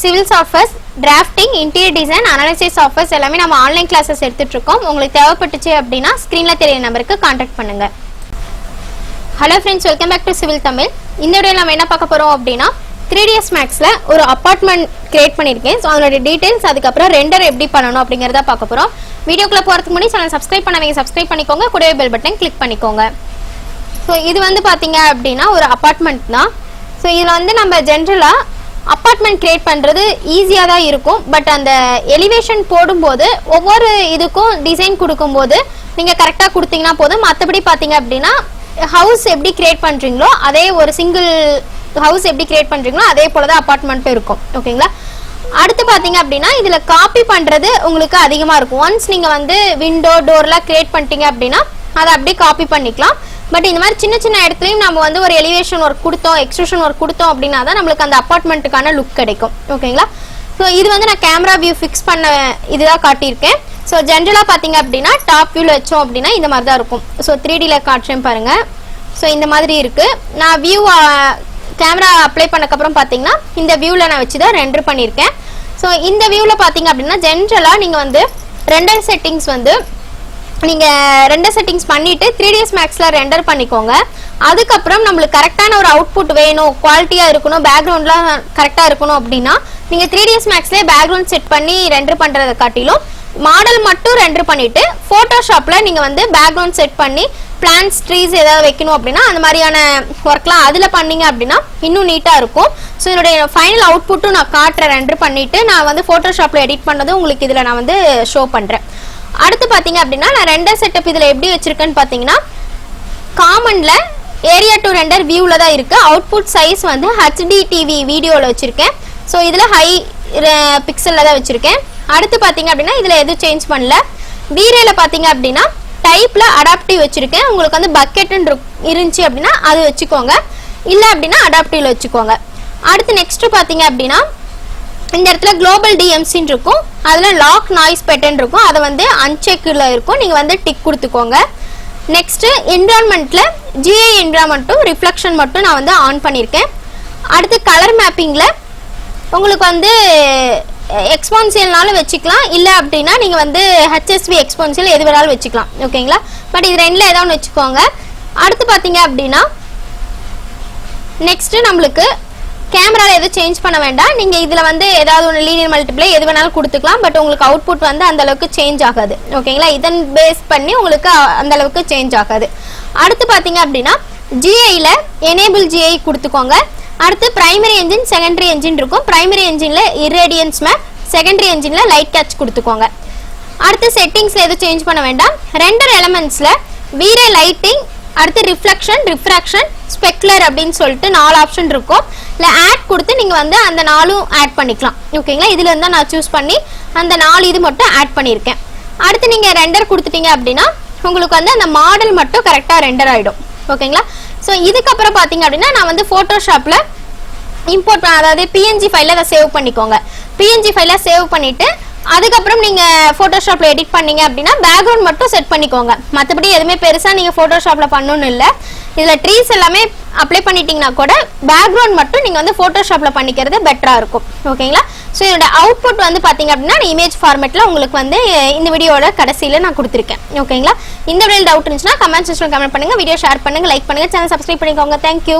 Civil softwares, drafting, interior design, analysis softwares எல்லாமே நம்ம online classes எடுத்துட்டு இருக்கோம். உங்களுக்கு தேவைப்பட்டுச்சு அப்படின்னா ஸ்க்ரீன்ல தெரிய நம்பருக்கு கான்டாக்ட் பண்ணுங்க. Hello friends, welcome back to civil Tamil. இந்த வீடியோவில் நம்ம என்ன பார்க்க போறோம் அப்படின்னா 3dsmax-ல ஒரு அபார்ட்மெண்ட் கிரியேட் பண்ணியிருக்கேன். ஸோ அதோட டீடைல்ஸ், அதுக்கப்புறம் ரெண்டர் எப்படி பண்ணணும் அப்படிங்கிறத பார்க்க போறோம். வீடியோக்குள்ள போறதுக்கு முன்னாடி சேனல் சப்ஸ்கிரைப் பண்ணாதீங்க, சப்ஸ்கிரைப் பண்ணிக்கோங்க, கூடவே பெல் பட்டன் கிளிக் பண்ணிக்கோங்க. ஸோ இது வந்து பார்த்தீங்க அப்படின்னா ஒரு அபார்ட்மெண்ட் தான். ஸோ இதில் வந்து நம்ம ஜென்ரலாக அப்பார்ட்மெண்ட் கிரியேட் பண்ணுறது ஈஸியாக தான் இருக்கும். பட் அந்த எலிவேஷன் போடும்போது ஒவ்வொரு இதுக்கும் டிசைன் கொடுக்கும்போது நீங்கள் கரெக்டாக கொடுத்தீங்கன்னா போதும். மற்றபடி பார்த்தீங்க அப்படின்னா ஹவுஸ் எப்படி கிரியேட் பண்ணுறீங்களோ அதே ஒரு சிங்கிள் ஹவுஸ் எப்படி கிரியேட் பண்ணுறீங்களோ அதே போல தான் அப்பார்ட்மெண்ட்டும் இருக்கும். ஓகேங்களா? அடுத்து பார்த்தீங்க அப்படின்னா இதில் காப்பி பண்ணுறது உங்களுக்கு அதிகமாக இருக்கும். ஒன்ஸ் நீங்கள் வந்து விண்டோ டோர்லாம் கிரியேட் பண்ணிட்டீங்க அப்படின்னா அதை அப்படியே காப்பி பண்ணிக்கலாம். பட் இந்த மாதிரி சின்ன சின்ன இடத்துலையும் நம்ம வந்து ஒரு எலிவேஷன் ஒர்க் கொடுத்தோம், எக்ஸ்ட்ரூஷன் ஒர்க் கொடுத்தோம் அப்படின்னா தான் நம்மளுக்கு அந்த அப்பார்ட்மெண்ட்டுக்கான லுக் கிடைக்கும். ஓகேங்களா? ஸோ இது வந்து நான் கேமரா வியூ ஃபிக்ஸ் பண்ண இதுதான் காட்டியிருக்கேன். ஸோ ஜென்ரலாக பார்த்தீங்க அப்படின்னா டாப் வியூவில் வச்சோம் அப்படின்னா இந்த மாதிரி தான் இருக்கும். ஸோ 3Dயில் காட்டுறேன் பாருங்கள். ஸோ இந்த மாதிரி இருக்குது. நான் வியூ கேமரா அப்ளை பண்ணக்கப்புறம் பார்த்தீங்கன்னா இந்த வியூவில் நான் வச்சு தான் ரெண்டர் பண்ணியிருக்கேன். ஸோ இந்த வியூவில் பார்த்தீங்க அப்படின்னா ஜென்ரலாக நீங்கள் வந்து ரெண்டர் செட்டிங்ஸ் வந்து நீங்கள் ரெண்டர் செட்டிங்ஸ் பண்ணிவிட்டு 3dsmax-ல ரெண்டர் பண்ணிக்கோங்க. அதுக்கப்புறம் நம்மளுக்கு கரெக்டான ஒரு அவுட்புட் வேணும், குவாலிட்டியாக இருக்கணும், பேக்ரவுண்ட்லாம் கரெக்டாக இருக்கணும் அப்படின்னா நீங்கள் 3dsmax-லே பேக்ரவுண்ட் செட் பண்ணி ரெண்டர் பண்ணுறதை காட்டிலும் மாடல் மட்டும் ரெண்டர் பண்ணிவிட்டு ஃபோட்டோஷாப்பில் நீங்கள் வந்து பேக்ரவுண்ட் செட் பண்ணி பிளான்ஸ், ட்ரீஸ் ஏதாவது வைக்கணும் அப்படின்னா அந்த மாதிரியான ஒர்க்லாம் அதில் பண்ணிங்க அப்படின்னா இன்னும் நீட்டாக இருக்கும். ஸோ என்னுடைய ஃபைனல் அவுட்புட்டும் நான் காட்டுறேன். ரெண்டர் பண்ணிவிட்டு நான் வந்து ஃபோட்டோஷாப்பில் எடிட் பண்ணதும் உங்களுக்கு இதில் நான் வந்து ஷோ பண்ணுறேன். அடுத்து பார்த்தீங்க அப்படின்னா நான் ரெண்டர் செட்டப் இதில் எப்படி வச்சுருக்கேன்னு பார்த்தீங்கன்னா காமனில் ஏரியா டு ரெண்டர் வியூவில் தான் இருக்குது. அவுட்புட் சைஸ் வந்து HDTV வீடியோவில் வச்சுருக்கேன். ஸோ இதில் ஹை பிக்சலில் தான் வச்சுருக்கேன். அடுத்து பார்த்தீங்க அப்படின்னா இதில் எதுவும் சேஞ்ச் பண்ணல. வீரேயில் பார்த்தீங்க அப்படின்னா டைப்பில் அடாப்டிவ் வச்சுருக்கேன். உங்களுக்கு வந்து பக்கெட்டுன்னு இருந்துச்சு அப்படின்னா அது வச்சுக்கோங்க, இல்லை அப்படின்னா அடாப்டிவில் வச்சுக்கோங்க. அடுத்து நெக்ஸ்ட்டு பார்த்தீங்க அப்படின்னா இந்த இடத்துல குளோபல் DMCன்னு இருக்கும், அதில் லாக் நாய்ஸ் பேட்டர்ன் இருக்கும், அதை வந்து அன்செக்கில் இருக்கும், நீங்கள் வந்து டிக் கொடுத்துக்கோங்க. நெக்ஸ்ட்டு என்விரான்மெண்ட்டில் GI என்விரான்மெண்ட்டும் ரிஃப்ளெக்ஷன் மட்டும் நான் வந்து ஆன் பண்ணியிருக்கேன். அடுத்து கலர் மேப்பிங்கில் உங்களுக்கு வந்து எக்ஸ்பான்சியல்னாலும் வச்சுக்கலாம், இல்லை அப்படின்னா நீங்கள் வந்து HSV எக்ஸ்பான்சியல் எது வேணாலும் வச்சுக்கலாம். ஓகேங்களா? பட் இது ரெண்டில் ஏதாவது ஒன்று வச்சுக்கோங்க. அடுத்து பார்த்தீங்க அப்படின்னா நெக்ஸ்ட்டு நம்மளுக்கு கேமராவில் எதுவும் சேஞ்ச் பண்ண வேண்டாம். நீங்கள் இதில் வந்து ஏதாவது ஒன்று லீனியர் மல்டிப்ளை எது வேணாலும் கொடுத்துக்கலாம். பட் உங்களுக்கு அவுட்புட் வந்து அந்தளவுக்கு சேஞ்ச் ஆகாது. ஓகேங்களா? இதன் பேஸ் பண்ணி உங்களுக்கு அந்தளவுக்கு சேஞ்ச் ஆகாது. அடுத்து பார்த்தீங்க அப்படின்னா GIயில் எனேபிள் GI கொடுத்துக்கோங்க. அடுத்து பிரைமரி என்ஜின், செகண்டரி என்ஜின் இருக்கும். பிரைமரி என்ஜினில் இரேடியன்ஸ் மேப், செகண்டரி என்ஜினில் லைட் கேட்ச் கொடுத்துக்கோங்க. அடுத்து செட்டிங்ஸில் எதுவும் சேஞ்ச் பண்ண வேண்டாம். ரெண்டர் எலமெண்ட்ஸில் வீரே லைட்டிங், அடுத்து ரிஃப்ளெக்ஷன், ரிஃப்ராக்ஷன், ஸ்பெக்லர் அப்படின்னு சொல்லிட்டு 4 ஆப்ஷன் இருக்கும். இல்லை ஆட் கொடுத்து நீங்கள் வந்து அந்த 4ம் ஆட் பண்ணிக்கலாம். ஓகேங்களா? இதில் இருந்தால் நான் சூஸ் பண்ணி அந்த 4 இது மட்டும் ஆட் பண்ணியிருக்கேன். அடுத்து நீங்கள் ரெண்டர் கொடுத்துட்டீங்க அப்படின்னா உங்களுக்கு வந்து அந்த மாடல் மட்டும் கரெக்டாக ரெண்டர் ஆகிடும். ஓகேங்களா? ஸோ இதுக்கப்புறம் பார்த்தீங்க அப்படின்னா நான் வந்து ஃபோட்டோஷாப்பில் இம்போர்ட் அதாவது PNG ஃபைலில் அதை சேவ் பண்ணிக்கோங்க. PNG ஃபைலில் சேவ் பண்ணிவிட்டு அதுக்கப்புறம் நீங்கள் ஃபோட்டோஷாப்பில் எடிட் பண்ணீங்க அப்படின்னா பேக்ரவுண்ட் மட்டும் செட் பண்ணிக்கோங்க. மற்றபடி எதுவுமே பெருசாக நீங்கள் ஃபோட்டோஷாப்பில் பண்ணணும்னு இல்லை. இதில் ட்ரீஸ் எல்லாமே அப்ளை பண்ணிட்டீங்கன்னா கூட பேக்ரவுண்ட் மட்டும் நீங்கள் வந்து ஃபோட்டோஷாப்பில் பண்ணிக்கிறது பெட்டராக இருக்கும். ஓகேங்களா? ஸோ இதோட அவுட்புட் வந்து பார்த்தீங்க அப்படின்னா இமேஜ் ஃபார்மேட்டில் உங்களுக்கு வந்து இந்த வீடியோட கடைசியில் நான் கொடுத்துருக்கேன். ஓகேங்களா? இந்த வீடியோ டவுட் இருந்துச்சுன்னா கமெண்ட் செக்ஷனில் கமெண்ட் பண்ணுங்கள், வீடியோ ஷேர் பண்ணுங்கள், லைக் பண்ணுங்கள், சேனல் சப்ஸ்கிரைப் பண்ணிக்கோங்க. தேங்க்யூ.